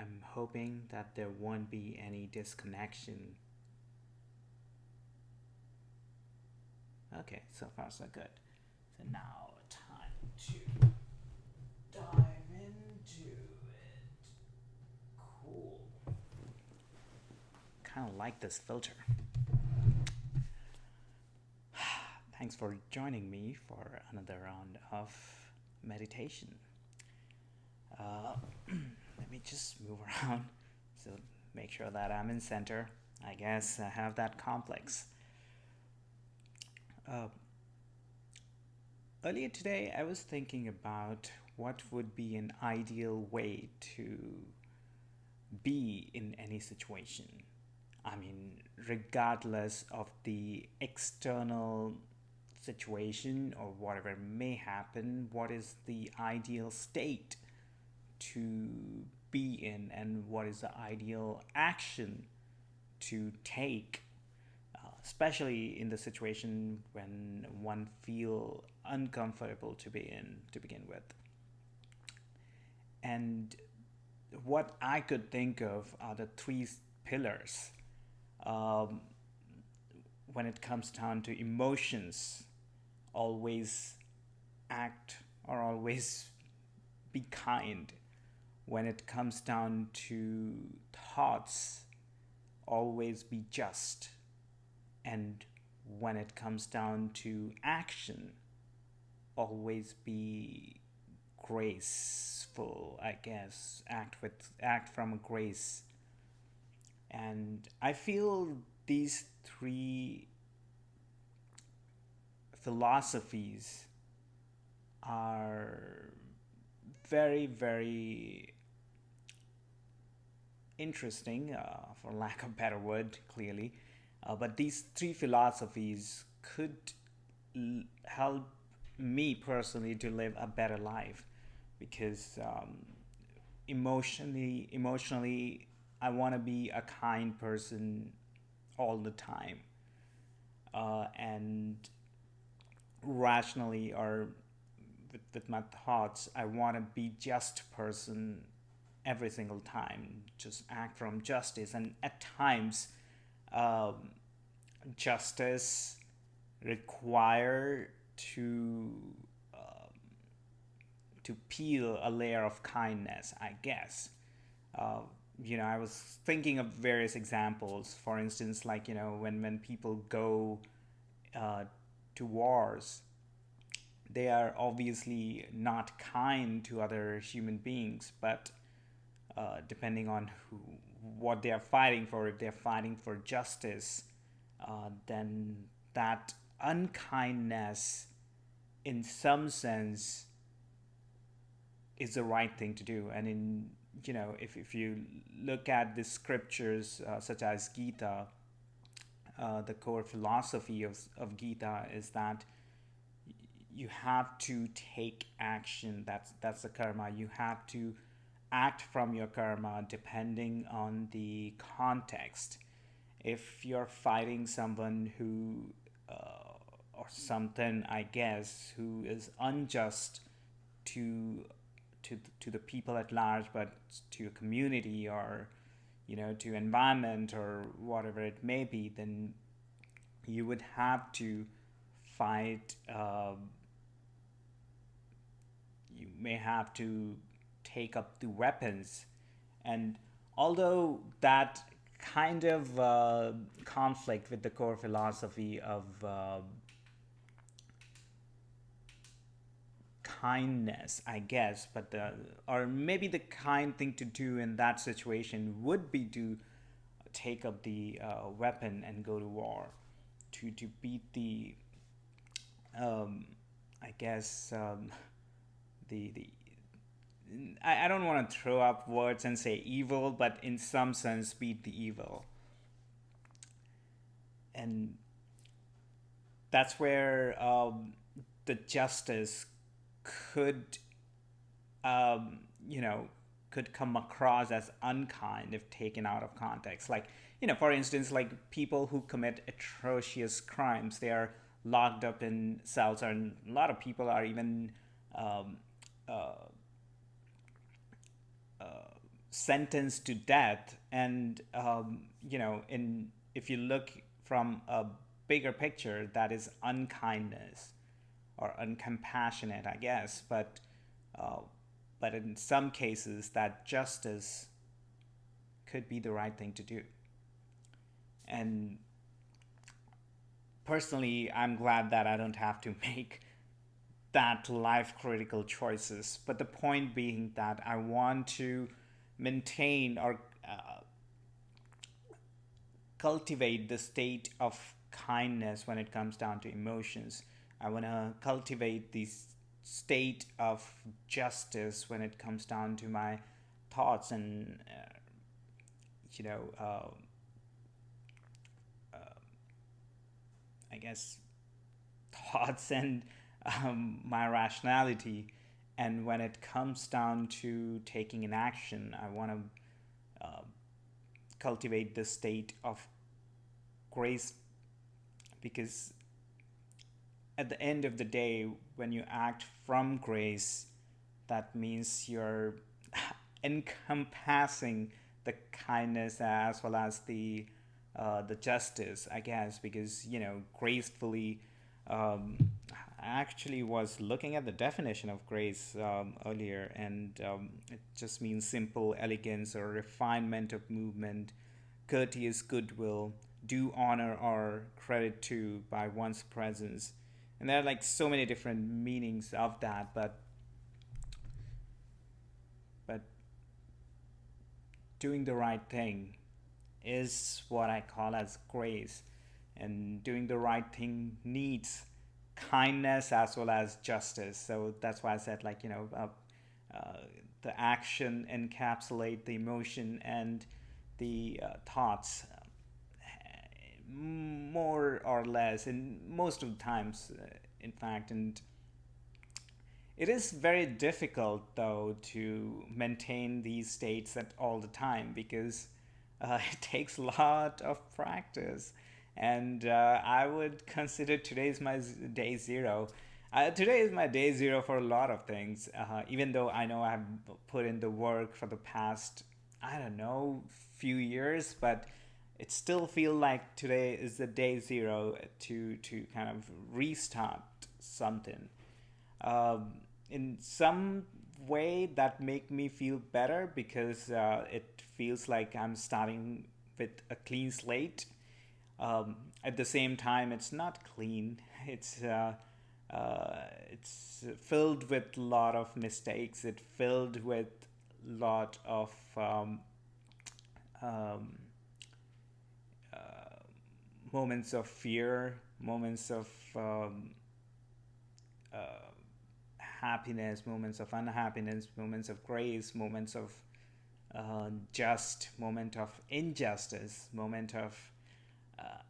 I'm hoping that there won't be any disconnection. Okay, so far so good. So now time to dive into it. Cool. Kind of like this filter. Thanks for joining me for another round of meditation. Uh, Let me just move around so make sure that I'm in center. I guess I have that complex. Uh, Earlier today, I was thinking about what would be an ideal way to be in any situation. I mean, regardless of the external situation or whatever may happen, what is the ideal state to be in, and what is the ideal action to take, especially in the situation when one feel uncomfortable to be in to begin with. And what I could think of are the three pillars um, when it comes down to emotions. Always act or always be kind. When it comes down to thoughts, always be just. And when it comes down to action, always be graceful, I guess. Act from a grace. And I feel these three philosophies are very, very interesting, for lack of a better word, clearly. But these three philosophies could help me personally to live a better life because emotionally, I want to be a kind person all the time, and rationally or with my thoughts, I want to be just person every single time. Just act from justice, and at times, um, justice require to um, to peel a layer of kindness, I guess. Uh, I was thinking of various examples. For instance, like when people go uh, to wars, they are obviously not kind to other human beings, but depending on what they are fighting for, if they're fighting for justice, then that unkindness, in some sense, is the right thing to do. And if you look at the scriptures such as Gita, the core philosophy of Gita is that you have to take action. That's the karma. You have to act from your karma depending on the context. If you're fighting someone who or something, I guess, who is unjust to to the people at large, but to a community or to environment or whatever it may be, then you would have to fight. You may have to take up the weapons, and although that kind of conflict with the core philosophy of kindness, I guess, but or maybe the kind thing to do in that situation would be to take up the weapon and go to war to beat the um, I guess the I don't want to throw up words and say evil, but in some sense beat the evil. And that's where the justice could, um, you know, could come across as unkind if taken out of context. Like, for instance, like people who commit atrocious crimes, they are locked up in cells, and a lot of people are even um, uh, sentenced to death. And in if you look from a bigger picture, that is unkindness or uncompassionate, I guess. Uh, but in some cases, that justice could be the right thing to do. And personally, I'm glad that I don't have to make that life critical choices. But the point being that I want to maintain or cultivate the state of kindness when it comes down to emotions. I want to cultivate this state of justice when it comes down to my thoughts and you know I guess thoughts and my rationality. And when it comes down to taking an action, I want to cultivate the state of grace, because at the end of the day, when you act from grace, that means you're encompassing the kindness as well as the justice, I guess, because gracefully. I actually was looking at the definition of grace earlier, and it just means simple elegance or refinement of movement, courteous goodwill, due honor or credit to by one's presence. And there are like so many different meanings of that, but doing the right thing is what I call as grace. And doing the right thing needs kindness as well as justice. So that's why I said, like, uh, the action encapsulate the emotion and the thoughts more or less, in most of the times, in fact. And it is very difficult, though, to maintain these states at all the time, because it takes a lot of practice. And I would consider today's my day zero. Today is my day zero for a lot of things, even though I know I've put in the work for the past, I don't know, few years, but it still feel like today is the day zero to kind of restart something in some way that make me feel better, because it feels like I'm starting with a clean slate. At the same time, it's not clean. It's filled with a lot of mistakes. It's filled with lot of um, moments of fear, moments of uh, happiness, moments of unhappiness, moments of grace, moments of just, moment of injustice, moment of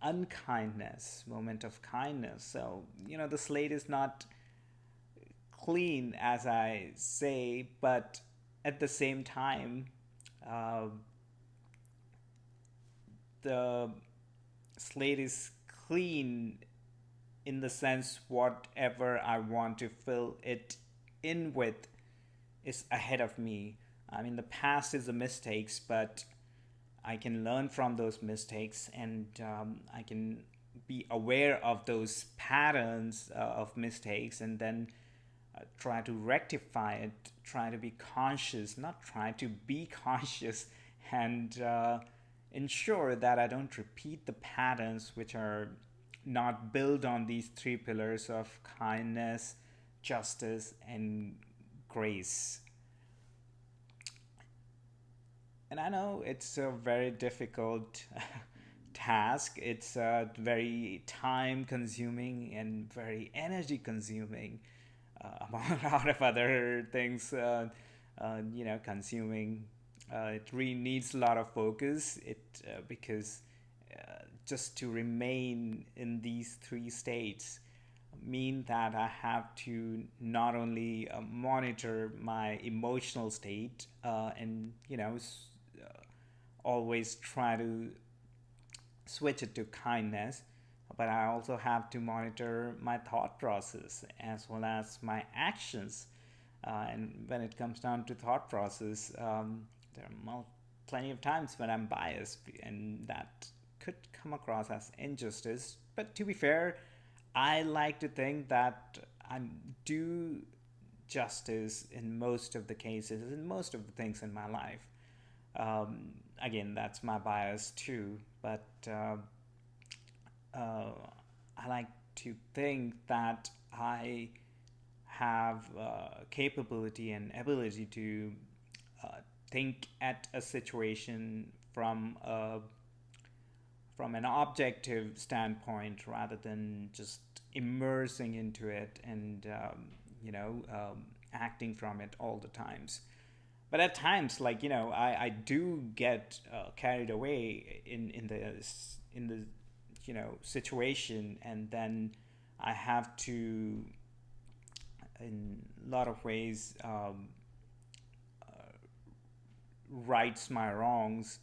unkindness, moment of kindness. So, the slate is not clean, as I say, but at the same time, uh, the slate is clean in the sense whatever I want to fill it in with is ahead of me. I mean, the past is the mistakes, but I can learn from those mistakes, and I can be aware of those patterns of mistakes, and then try to rectify it, try to be conscious, not try to be conscious, and ensure that I don't repeat the patterns which are not built on these three pillars of kindness, justice, and grace. And I know it's a very difficult task. It's very time consuming and very energy consuming, among a lot of other things, consuming. It really needs a lot of focus. Because just to remain in these three states mean that I have to not only monitor my emotional state, and always try to switch it to kindness, but I also have to monitor my thought process as well as my actions. And when it comes down to thought process, there are plenty of times when I'm biased, and that could come across as injustice. But to be fair, I like to think that I do justice in most of the cases, in most of the things in my life. Again, that's my bias too, but uh, I like to think that I have capability and ability to uh, think at a situation from an objective standpoint rather than just immersing into it and acting from it all the times. But at times, like I do get carried away in the situation, and then I have to, in a lot of ways, rights my wrongs,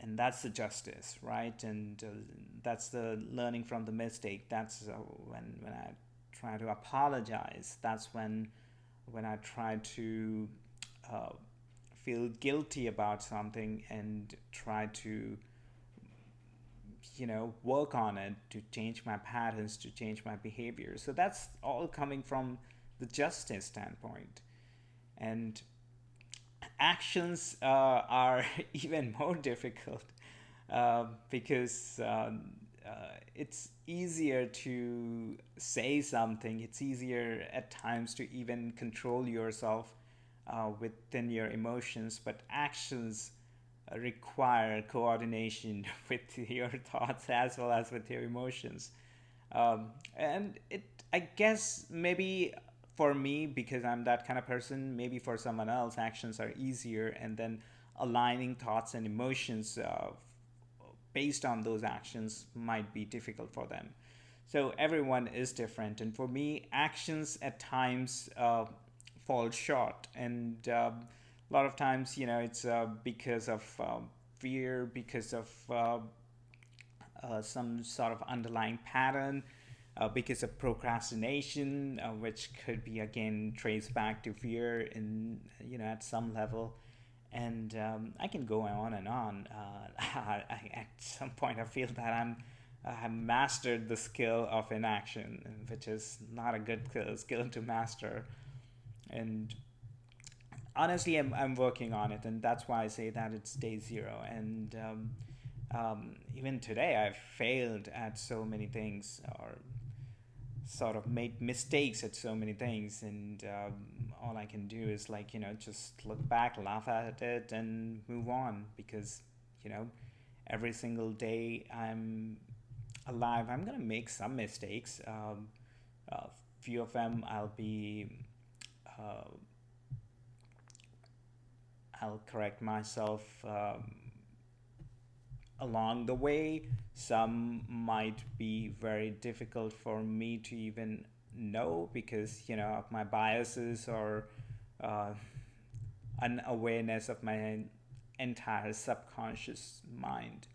and that's the justice, right? And that's the learning from the mistake. That's when I try to apologize. That's when I try to uh, feel guilty about something and try to work on it to change my patterns, to change my behavior. So that's all coming from the justice standpoint. And actions are even more difficult because it's easier to say something. It's easier at times to even control yourself within your emotions, but actions require coordination with your thoughts as well as with your emotions. And it, I guess, maybe for me, because I'm that kind of person, maybe for someone else, actions are easier, and then aligning thoughts and emotions based on those actions might be difficult for them. So everyone is different, and for me, actions at times fall short, and a lot of times, it's because of fear, because of some sort of underlying pattern, because of procrastination, which could be again traced back to fear in at some level, and I can go on and on. At some point, I feel that I have mastered the skill of inaction, which is not a good skill to master, and honestly, I'm working on it, and that's why I say that it's day zero. And even today, I've failed at so many things, or sort of made mistakes at so many things, and all I can do is, like, just look back, laugh at it, and move on, because you know every single day I'm alive, I'm gonna make some mistakes. A few of them uh, I'll correct myself along the way. Some might be very difficult for me to even know because, of my biases or uh, unawareness of my entire subconscious mind.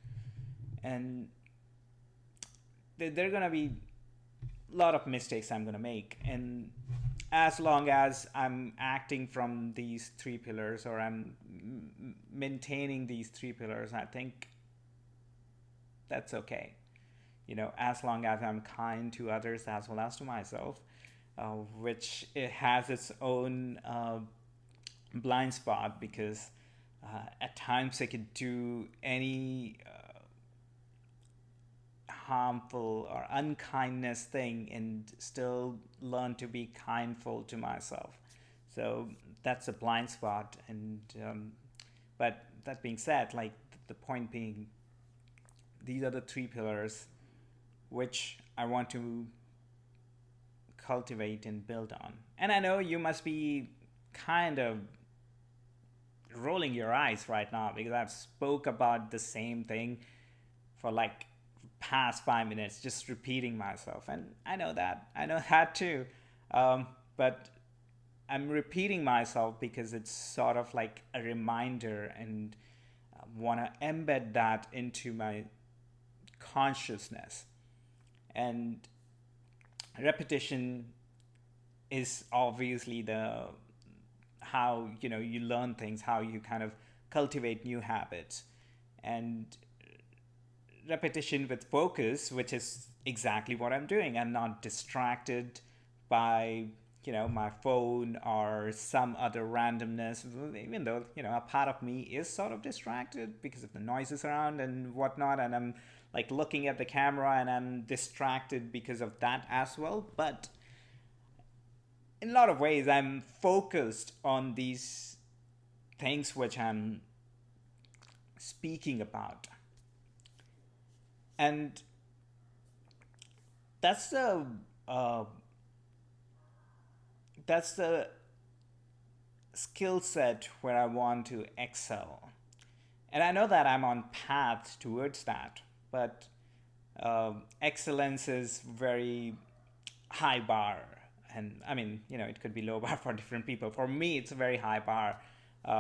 And there are going to be a lot of mistakes I'm going to make. And as long as I'm acting from these three pillars, or I'm maintaining these three pillars, I think that's okay. As long as I'm kind to others as well as to myself, which it has its own blind spot, because at times I could do any harmful or unkindness thing and still learn to be kindful to myself. So that's a blind spot. And but that being said, like, the point being, these are the three pillars which I want to cultivate and build on. And I know you must be kind of rolling your eyes right now, because I've spoke about the same thing for like past 5 minutes, just repeating myself. And I know that too. But I'm repeating myself because it's sort of like a reminder, and want to embed that into my consciousness. And repetition is obviously the how you learn things, how you kind of cultivate new habits. And repetition with focus, which is exactly what I'm doing. I'm not distracted by my phone or some other randomness, even though a part of me is sort of distracted because of the noises around and whatnot, and I'm like looking at the camera and I'm distracted because of that as well. But in a lot of ways, I'm focused on these things which I'm speaking about. And that's the uh, that's the skill set where I want to excel. And I know that I'm on path towards that, but excellence is very high bar. And I mean, it could be low bar for different people. For me, it's a very high bar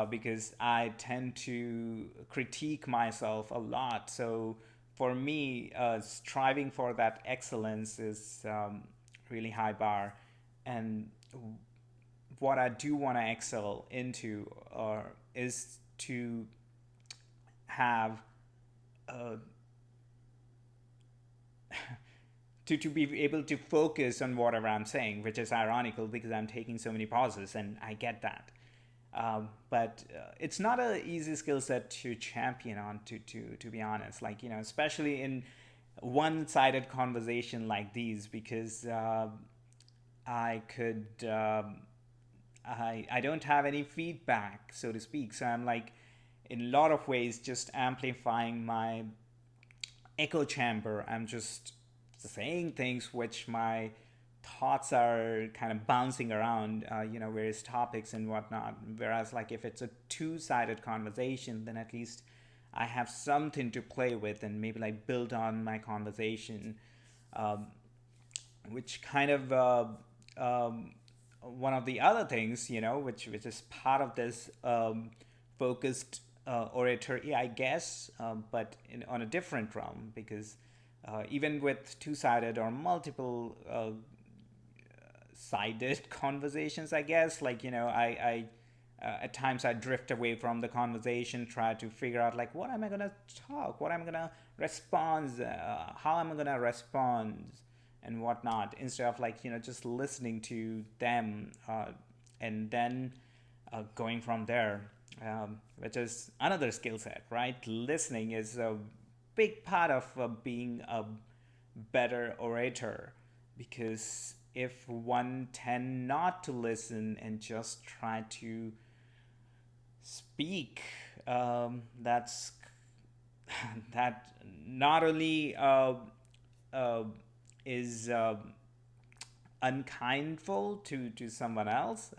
because I tend to critique myself a lot. So for me, striving for that excellence is really high bar. And what I do want to excel into is to have uh, to be able to focus on whatever I'm saying, which is ironical because I'm taking so many pauses, and I get that. But it's not an easy skill set to champion on, to be honest. Like, especially in one-sided conversation like these, because I could I don't have any feedback, so to speak. So I'm like, in a lot of ways, just amplifying my echo chamber. I'm just saying things which my thoughts are kind of bouncing around, various topics and whatnot. Whereas, like, if it's a two-sided conversation, then at least I have something to play with and maybe like build on my conversation, um, which kind of one of the other things, which is part of this focused oratory, I guess, but on a different realm, because even with two-sided or multiple sided conversations, I guess, like, I at times I drift away from the conversation, try to figure out like what am I gonna talk, what I'm gonna respond, how am I gonna respond, and whatnot, instead of like just listening to them and then going from there, which is another skill set, right? Listening is a big part of being a better orator, because if one tend not to listen and just try to speak, that's that not only uh, is unkindful to someone else,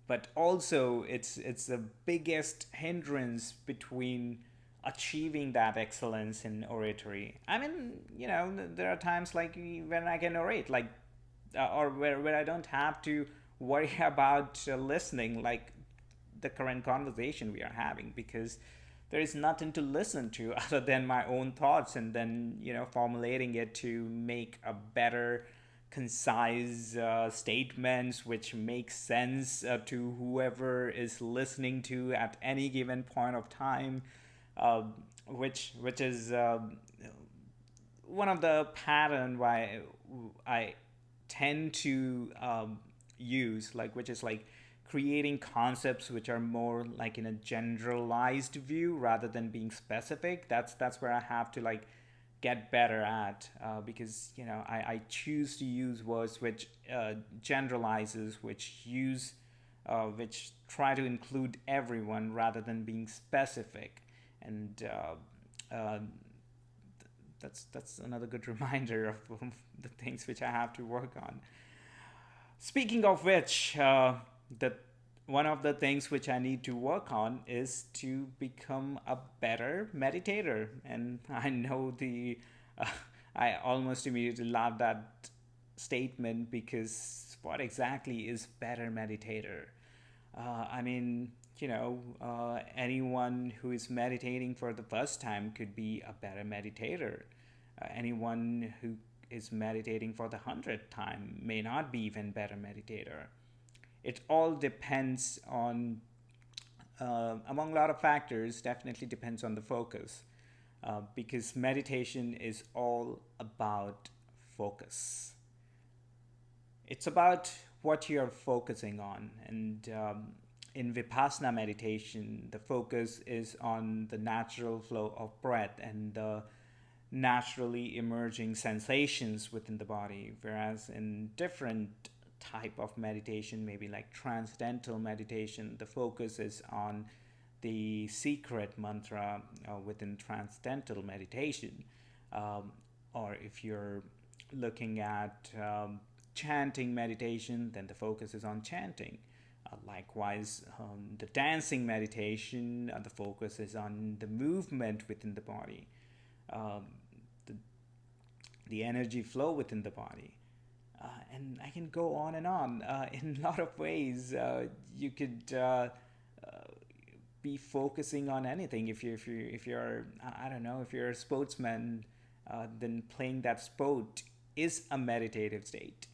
but also it's the biggest hindrance between achieving that excellence in oratory. I mean, there are times like when I can orate, like, or where I don't have to worry about listening, like the current conversation we are having, because there is nothing to listen to other than my own thoughts, and then formulating it to make a better concise statements which make sense to whoever is listening to at any given point of time, uh, which is one of the pattern why I tend to use, like, which is like creating concepts which are more like in a generalized view rather than being specific. That's where I have to like get better at, because I choose to use words which generalizes, which try to include everyone rather than being specific. And that's another good reminder of the things which I have to work on. Speaking of which, the one of the things which I need to work on is to become a better meditator. And I know uh, I almost immediately love that statement, because what exactly is better meditator? I mean, anyone who is meditating for the first time could be a better meditator. Anyone who is meditating for the 100th time may not be even better meditator. it all depends on, among a lot of factors, definitely depends on the focus, because meditation is all about focus. It's about what you're focusing on. And in Vipassana meditation, the focus is on the natural flow of breath and the naturally emerging sensations within the body. Whereas in different type of meditation, maybe like transcendental meditation, the focus is on the secret mantra within transcendental meditation. Or if you're looking at chanting meditation, then the focus is on chanting. Likewise, the dancing meditation, the focus is on the movement within the body, um, the, the energy flow within the body. And I can go on and on. In a lot of ways, you could be focusing on anything. If you're I don't know, if you're a sportsman, then playing that sport is a meditative state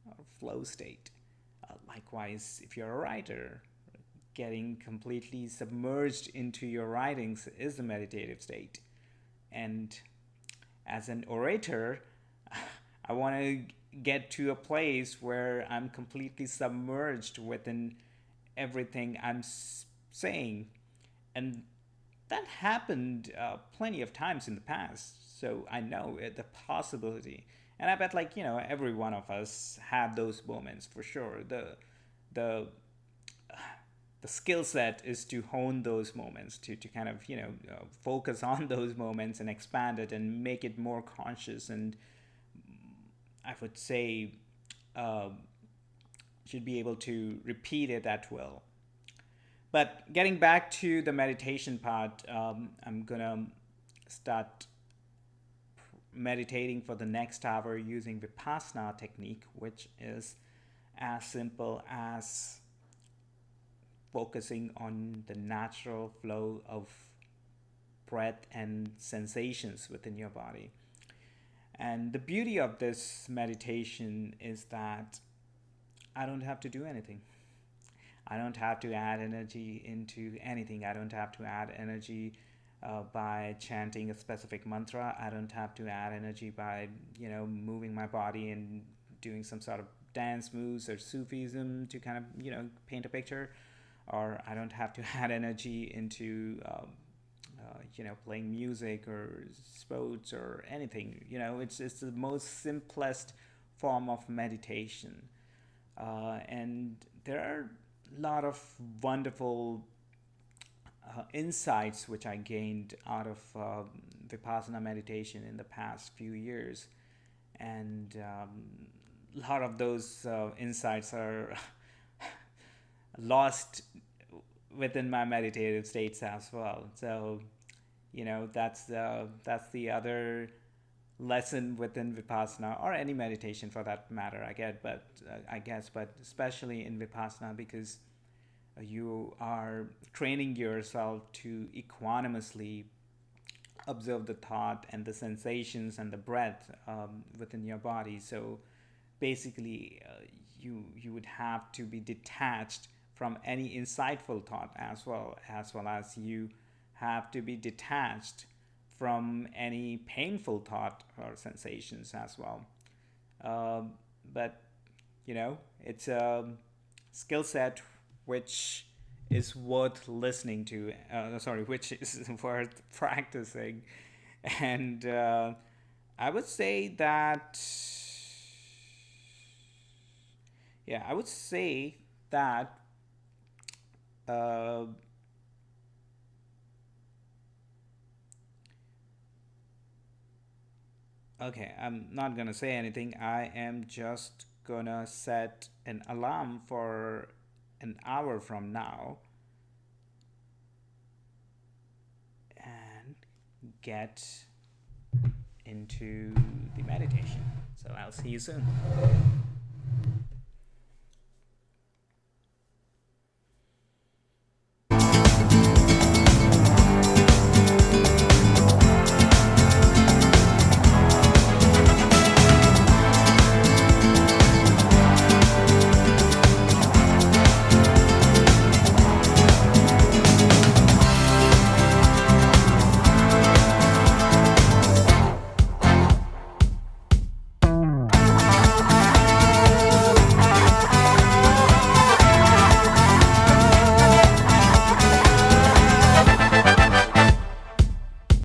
or flow state. Likewise, if you're a writer, getting completely submerged into your writings is a meditative state. And as an orator, I want to get to a place where I'm completely submerged within everything I'm saying. And that happened plenty of times in the past. So I know the possibility. And I bet, like, every one of us have those moments for sure. The the skill set is to hone those moments, to kind of focus on those moments and expand it and make it more conscious. And I would say should be able to repeat it at will. But getting back to the meditation part, I'm gonna start meditating for the next hour using Vipassana technique, which is as simple as focusing on the natural flow of breath and sensations within your body. And the beauty of this meditation is that I don't have to do anything. I don't have to add energy into anything. I don't have to add energy by chanting a specific mantra. I don't have to add energy by, moving my body and doing some sort of dance moves or Sufism to kind of, paint a picture. Or I don't have to add energy into, playing music or sports or anything. It's the most simplest form of meditation. And there are a lot of wonderful insights which I gained out of Vipassana meditation in the past few years. And a lot of those insights are lost within my meditative states as well. So, that's the other lesson within Vipassana, or any meditation for that matter. I guess, but especially in Vipassana, because you are training yourself to equanimously observe the thought and the sensations and the breath within your body. So basically, you would have to be detached from any insightful thought, as well as you have to be detached from any painful thought or sensations as well. But it's a skill set which is worth listening to. Which is worth practicing. And I would say that, yeah, I would say that. Uh, Okay, I'm not gonna say anything. I am just gonna set an alarm for an hour from now and get into the meditation. So I'll see you soon.